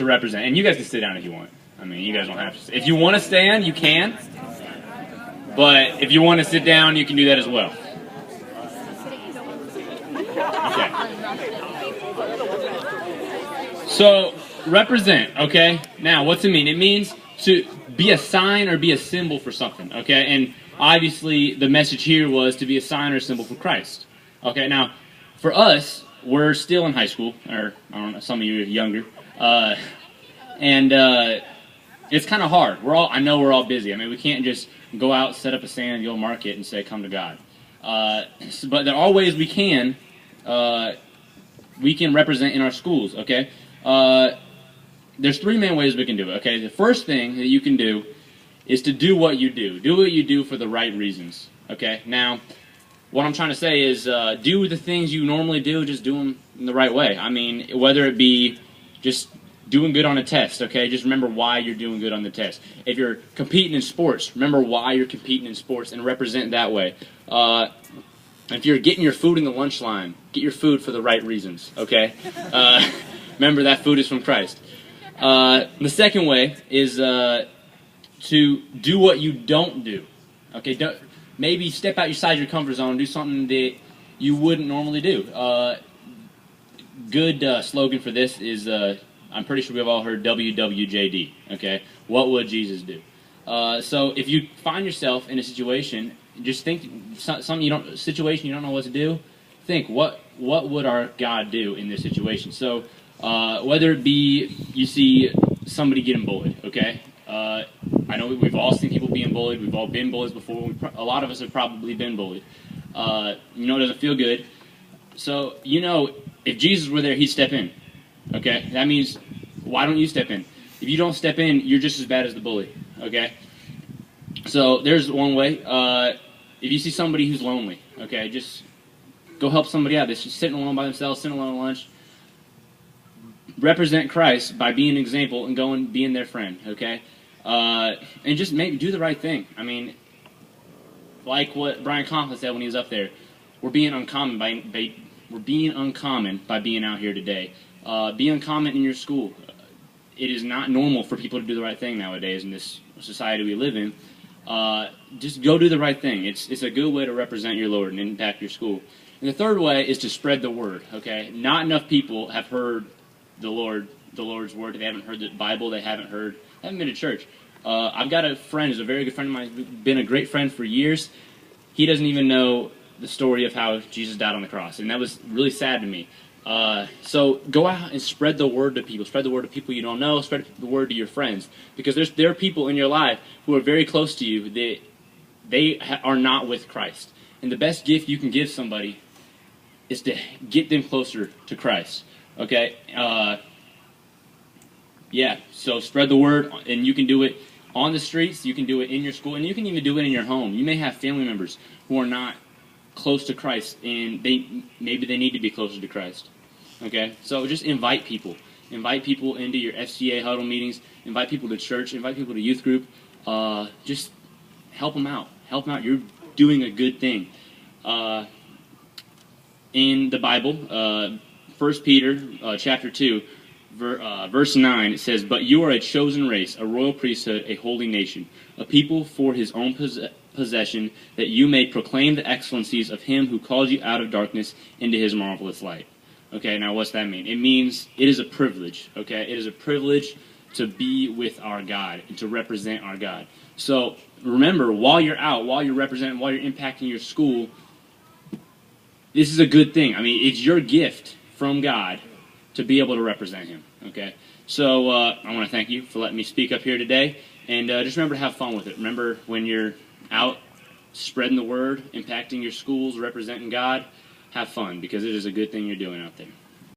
to represent. And you guys can sit down if you want. I mean, you guys don't have to. If you want to stand, you can. But if you want to sit down, you can do that as well. Okay. So, represent, okay? Now, what's it mean? It means to be a sign or be a symbol for something, okay? And obviously, the message here was to be a sign or a symbol for Christ. Okay, now, for us, we're still in high school, or I don't know, some of you are younger, and it's kind of hard. I know we're all busy. I mean, we can't just go out, set up a stand, and go market and say, "Come to God." But there are ways we can represent in our schools. Okay, there's three main ways we can do it. Okay, the first thing that you can do is to do what you do. Do what you do for the right reasons. Okay, now, what I'm trying to say is do the things you normally do, just do them in the right way. I mean, whether it be just doing good on a test, okay, just remember why you're doing good on the test. If you're competing in sports, remember why you're competing in sports and represent that way. If you're getting your food in the lunch line, get your food for the right reasons, okay? Remember that food is from Christ. The second way is to do what you don't do, okay? Maybe step outside your comfort zone and do something that you wouldn't normally do. Good slogan for this is, I'm pretty sure we've all heard WWJD, okay? What would Jesus do? So if you find yourself in a situation, just think situation you don't know what to do, think what would our God do in this situation? So whether it be you see somebody getting bullied, okay? I know we've all seen people being bullied. We've all been bullies before. A lot of us have probably been bullied. It doesn't feel good. So, if Jesus were there, he'd step in. Okay? That means, why don't you step in? If you don't step in, you're just as bad as the bully. Okay? So, there's one way. If you see somebody who's lonely, okay, just go help somebody out. They're just sitting alone by themselves, sitting alone at lunch. Represent Christ by being an example and going being their friend, okay? And just do the right thing. I mean, like what Brian Conklin said when he was up there, we're being uncommon by being out here today. Be uncommon in your school. It is not normal for people to do the right thing nowadays in this society we live in. Just go do the right thing. It's a good way to represent your Lord and impact your school. And the third way is to spread the word, okay? Not enough people have heard the Lord's word. They haven't heard the Bible. They haven't been to church. I've got a friend who's a very good friend of mine. He's been a great friend for years. He doesn't even know the story of how Jesus died on the cross, and that was really sad to me. So go out and spread the word to people. Spread the word to people you don't know. Spread the word to your friends, because there are people in your life who are very close to you that they are not with Christ. And the best gift you can give somebody is to get them closer to Christ. Okay? So spread the word, and you can do it on the streets, you can do it in your school, and you can even do it in your home. You may have family members who are not close to Christ, and maybe they need to be closer to Christ. Okay? So just invite people. Invite people into your FCA huddle meetings. Invite people to church. Invite people to youth group. Just help them out. Help them out. You're doing a good thing. In the Bible, 1 Peter chapter 2, verse 9, it says, "But you are a chosen race, a royal priesthood, a holy nation, a people for his own possession, that you may proclaim the excellencies of him who called you out of darkness into his marvelous light." Okay, now what's that mean? It means it is a privilege, okay? It is a privilege to be with our God and to represent our God. So remember, while you're out, while you're representing, while you're impacting your school, this is a good thing. I mean, it's your gift from God to be able to represent him, okay? So I want to thank you for letting me speak up here today, and just remember to have fun with it. Remember, when you're out spreading the word, impacting your schools, representing God, have fun, because it is a good thing you're doing out there.